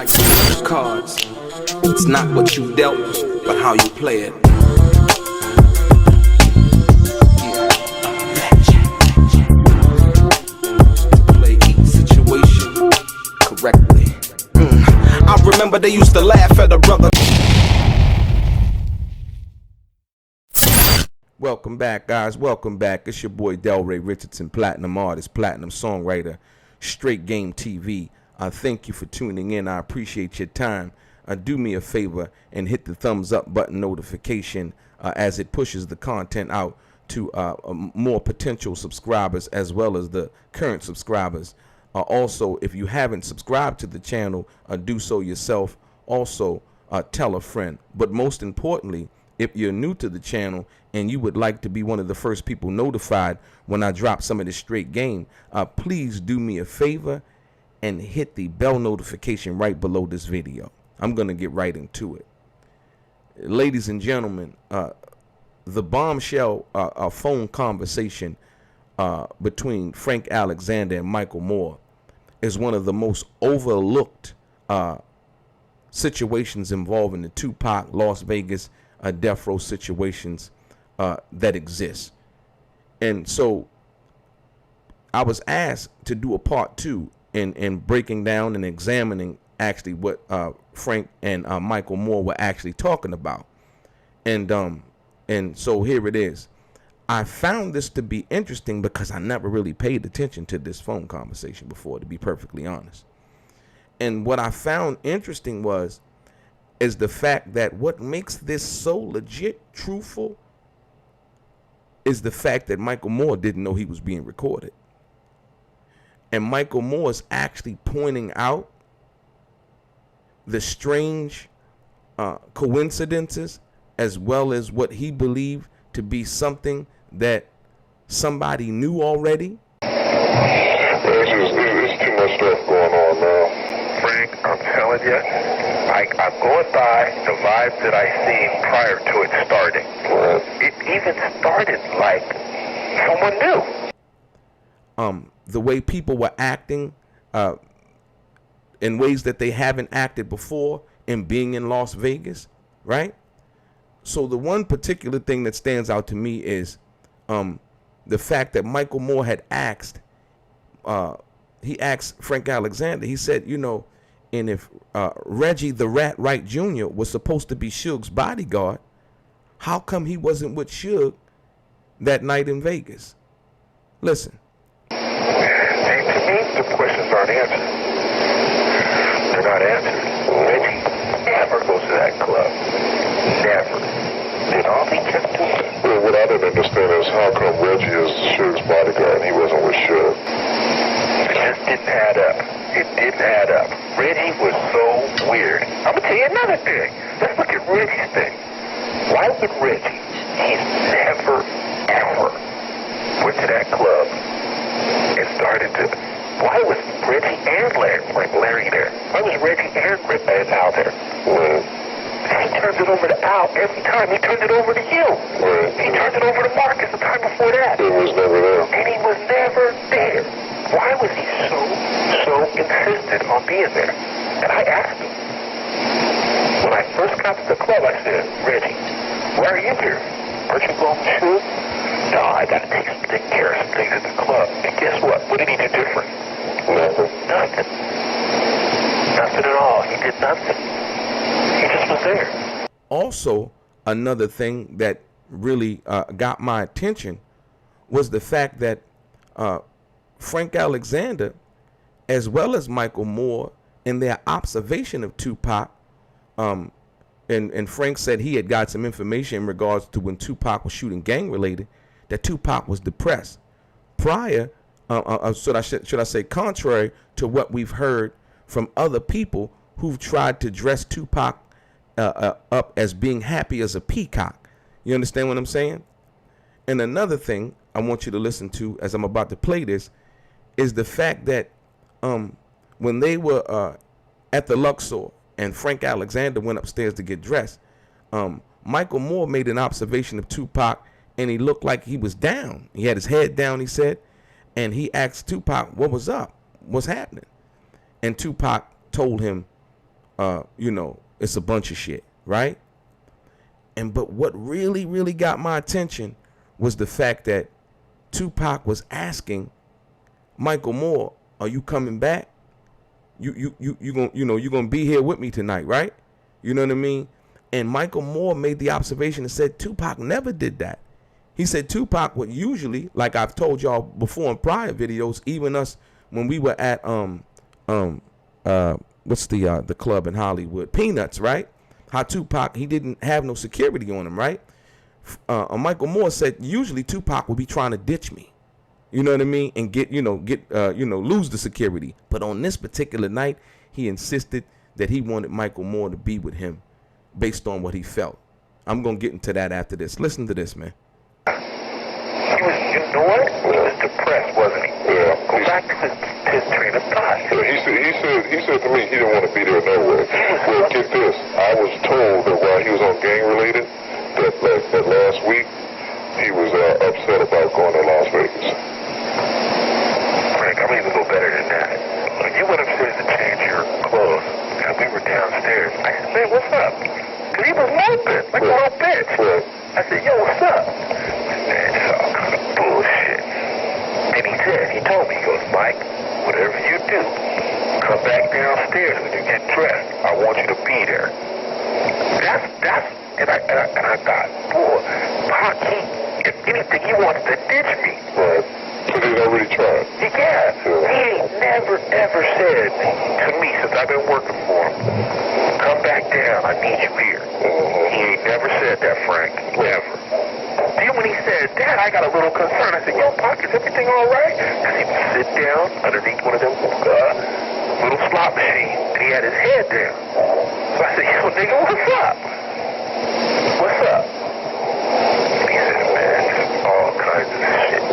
like cards. It's not what you dealt, but how you play it. Play each situation correctly. I remember they used to laugh at a brother. Welcome back, guys. Welcome back. It's your boy Delray Richardson, platinum artist, platinum songwriter, Straight Game TV. Thank you for tuning in. I appreciate your time. Do me a favor and hit the thumbs up button notification as it pushes the content out to more potential subscribers as well as the current subscribers. Also, if you haven't subscribed to the channel, do so yourself. Also, tell a friend. But most importantly, if you're new to the channel and you would like to be one of the first people notified when I drop some of this straight game, please do me a favor and hit the bell notification right below this video. I'm going to get right into it. Ladies and gentlemen, the bombshell phone conversation between Frank Alexander and Michael Moore is one of the most overlooked situations involving the Tupac, Las Vegas, death row situations that exist. And so I was asked to do a part 2 in breaking down and examining actually what Frank and Michael Moore were actually talking about. And so here it is. I found this to be interesting because I never really paid attention to this phone conversation before, to be perfectly honest. And what I found interesting is the fact that what makes this so legit truthful is the fact that Michael Moore didn't know he was being recorded. And Michael Moore is actually pointing out the strange coincidences as well as what he believed to be something that somebody knew already. There's too much stuff going on now. Frank, I'm telling you, I'm going by the vibes that I seen prior to it starting. It even started like someone knew. The way people were acting in ways that they haven't acted before in being in Las Vegas, right? So the one particular thing that stands out to me is the fact that Michael Moore had asked, he asked Frank Alexander, he said, you know, and if Reggie the Rat Wright Jr. was supposed to be Suge's bodyguard, how come he wasn't with Suge that night in Vegas? Listen. See, to me, the questions aren't answered. They're not answered. Reggie never goes to that club. Never. Did all he kept doing. Well, what I didn't understand is how come Reggie is Suge's bodyguard and he wasn't with Suge? It just didn't add up. It didn't add up. Reggie was so weird. I'm going to tell you another thing. Let's look at Reggie's thing. Why would Reggie, he's never, ever went to that club and started to, why was Reggie and Larry there? Why was Reggie and Al there? Well, he turns it over to Al every time. He turned it over to you. Well, he turned it over to Marcus the time before that. He was never there. And he was never there. Why was he so insistent on being there? And I asked him. When I first got to the club, I said, Reggie, why are you here? Aren't you going to shoot? No, I got to take care of some things at the club. And guess what? What did he do different? Nothing. Nothing at all. He did nothing. He just was there. Also, another thing that really got my attention was the fact that Frank Alexander, as well as Michael Moore, in their observation of Tupac, and Frank said he had got some information in regards to when Tupac was shooting gang-related, that Tupac was depressed. Prior, should I say, contrary to what we've heard from other people who've tried to dress Tupac up as being happy as a peacock. You understand what I'm saying? And another thing I want you to listen to as I'm about to play this is the fact that when they were at the Luxor and Frank Alexander went upstairs to get dressed, Michael Moore made an observation of Tupac, and he looked like he was down. He had his head down, he said, and he asked Tupac, what was up? What's happening? And Tupac told him you know, it's a bunch of shit, right? But what really, really got my attention was the fact that Tupac was asking Michael Moore, "Are you coming back? You gonna be here with me tonight, right?" You know what I mean? And Michael Moore made the observation and said Tupac never did that. He said Tupac would usually, like I've told y'all before in prior videos, even us when we were at what's the club in Hollywood, Peanuts, right? How Tupac, he didn't have no security on him, right? Michael Moore said usually Tupac would be trying to ditch me. You know what I mean? And lose the security. But on this particular night, he insisted that he wanted Michael Moore to be with him based on what he felt. I'm going to get into that after this. Listen to this, man. He was, you know what? He was depressed, wasn't he? Yeah. Go back to his train of thought. Yeah, he said to me he didn't want to be there no way. Well, get this. I was told that while he was on gang related, that last week he was upset about going to Las Vegas. Frank, I'm even go better than that. When you went upstairs to change your clothes, and we were downstairs, I said, "Man, what's up?" Because he was moping like a little bitch. Right. I said, "Yo, what's up?" Man, it's all kind of bullshit. And he told me, he goes, "Mike, whatever you do, come back downstairs when you get dressed. I want you to be there." And I thought, boy, Pac, if anything, he wants to ditch me. Right. Because he'd already tried. Yeah. He ain't never, ever said to me since I've been working for him, "Come back down, I need you here." He ain't never said that, Frank. Never. Then when he said that, I got a little concerned. I said, "Yo, Pac, is everything all right?" Because he would sit down underneath one of them little slot machines, and he had his head down. So I said, "Yo, nigga, what's up? What's up?" And he said, "Man, just all kinds of shit."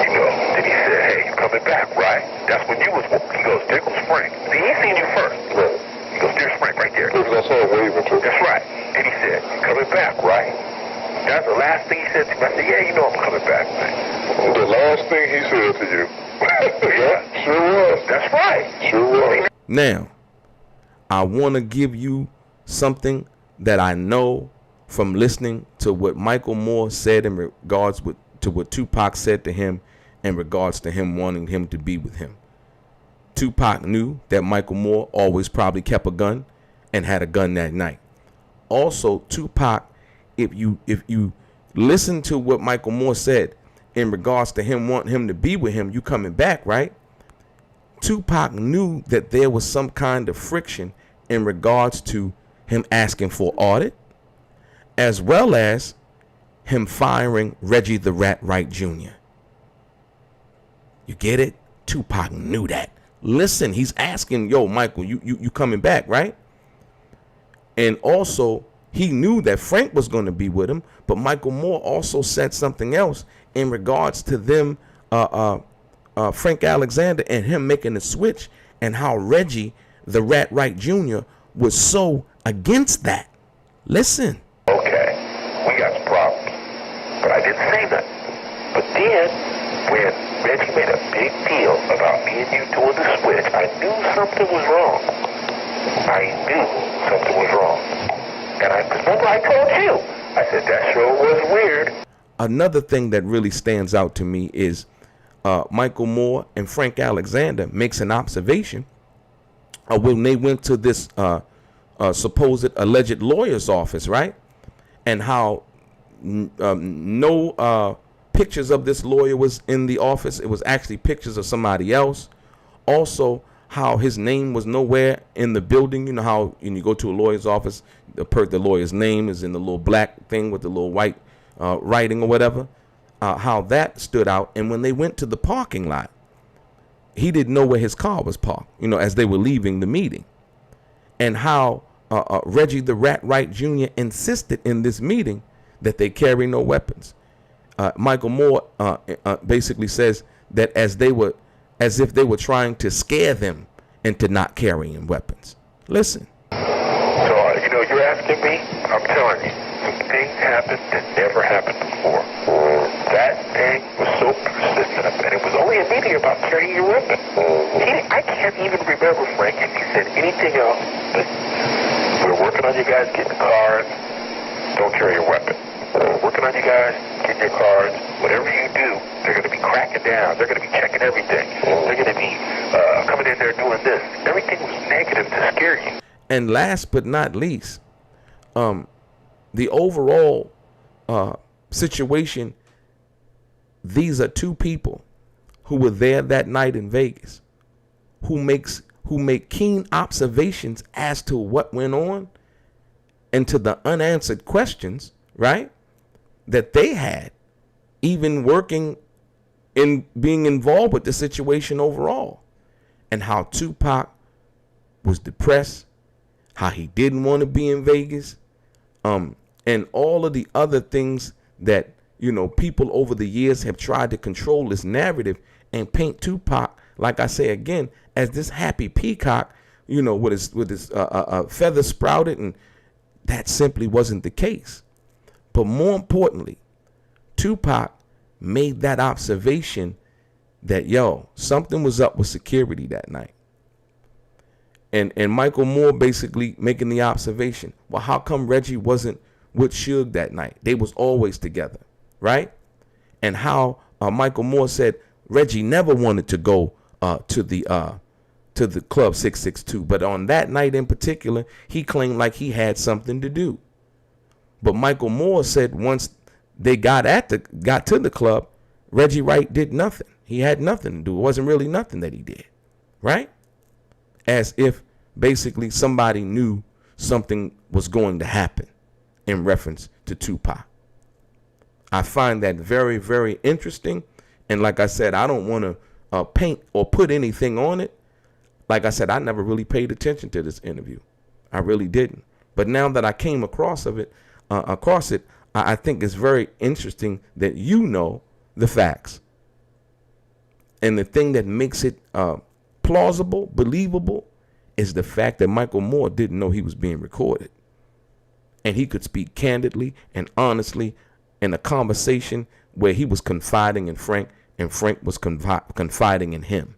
You know, then he said, "Hey, you coming back, right?" That's when you was, he goes, "There goes Frank." See, he seen you first. Right. He goes, "There's Frank right there." Because I saw him waving too. That's right. And he said, "You coming back, right?" That's the last thing he said to me. I said, "Yeah, you know I'm coming back, man." The last thing he said to you. Yeah, sure was. That's right. Sure was. Now, I want to give you something that I know from listening to what Michael Moore said in regards to what Tupac said to him in regards to him wanting him to be with him. Tupac knew that Michael Moore always probably kept a gun and had a gun that night. Also, Tupac, if you listen to what Michael Moore said in regards to him wanting him to be with him, you coming back, right? Tupac knew that there was some kind of friction in regards to him asking for audit, as well as him firing Reggie the Rat Wright Jr. You get it? Tupac knew that. Listen, he's asking, "Yo, Michael, you coming back, right?" And also, he knew that Frank was going to be with him, but Michael Moore also said something else in regards to them, Frank Alexander and him making the switch, and how Reggie the Rat Wright Jr. was so against that. Listen. Okay, we got some problems, but I didn't say nothing. But then, when Reggie made a big deal about me and you doing the switch, I knew something was wrong. And remember I told you, I said that sure was weird. Another thing that really stands out to me is Michael Moore and Frank Alexander makes an observation when they went to this supposed alleged lawyer's office, right? And how no pictures of this lawyer was in the office. It was actually pictures of somebody else. Also, how his name was nowhere in the building. You know how when you go to a lawyer's office, the lawyer's name is in the little black thing with the little white writing or whatever. How that stood out. And when they went to the parking lot, he didn't know where his car was parked, you know, as they were leaving the meeting. And how Reggie the Rat Wright Jr. insisted in this meeting that they carry no weapons. Michael Moore basically says that as if they were trying to scare them into not carrying weapons. Listen. So, you're asking me? I'm telling you, some things happened that never happened before. That thing was so persistent, and it was only a meeting about carrying your weapon. I can't even remember, Frank, if he said anything anything else, but we're working on you guys getting cars. Don't carry your weapon. We're working on you guys getting your cards. Whatever you do, they're going to be cracking down. They're going to be checking everything. They're going to be coming in there doing this. Everything was negative to scare you. And last but not least, the overall situation, these are two people who were there that night in Vegas, who make keen observations as to what went on and to the unanswered questions, right, that they had, even working in being involved with the situation overall, and how Tupac was depressed, how he didn't want to be in Vegas, and all of the other things that, you know, people over the years have tried to control this narrative and paint Tupac, like I say again, as this happy peacock, you know, with his feathers sprouted, and that simply wasn't the case. But more importantly, Tupac made that observation that, yo, something was up with security that night. And Michael Moore basically making the observation, well, how come Reggie wasn't with Suge that night? They was always together, right? And how Michael Moore said Reggie never wanted to go to the Club 662, but on that night in particular, he claimed like he had something to do. But Michael Moore said once they got to the club, Reggie Wright did nothing. He had nothing to do. It wasn't really nothing that he did, right? As if basically somebody knew something was going to happen in reference to Tupac. I find that very, very interesting. And like I said, I don't want to paint or put anything on it. Like I said, I never really paid attention to this interview. I really didn't. But now that I came across it, I think it's very interesting that you know the facts. And the thing that makes it plausible, believable, is the fact that Michael Moore didn't know he was being recorded. And he could speak candidly and honestly in a conversation where he was confiding in Frank and Frank was confiding in him.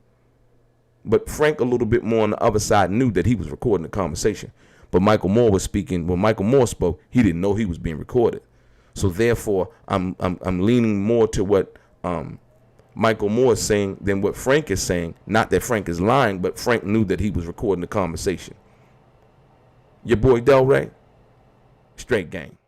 But Frank, a little bit more on the other side, knew that he was recording the conversation. But Michael Moore was speaking. When Michael Moore spoke, he didn't know he was being recorded. So therefore, I'm leaning more to what Michael Moore is saying than what Frank is saying. Not that Frank is lying, but Frank knew that he was recording the conversation. Your boy Delray, straight game.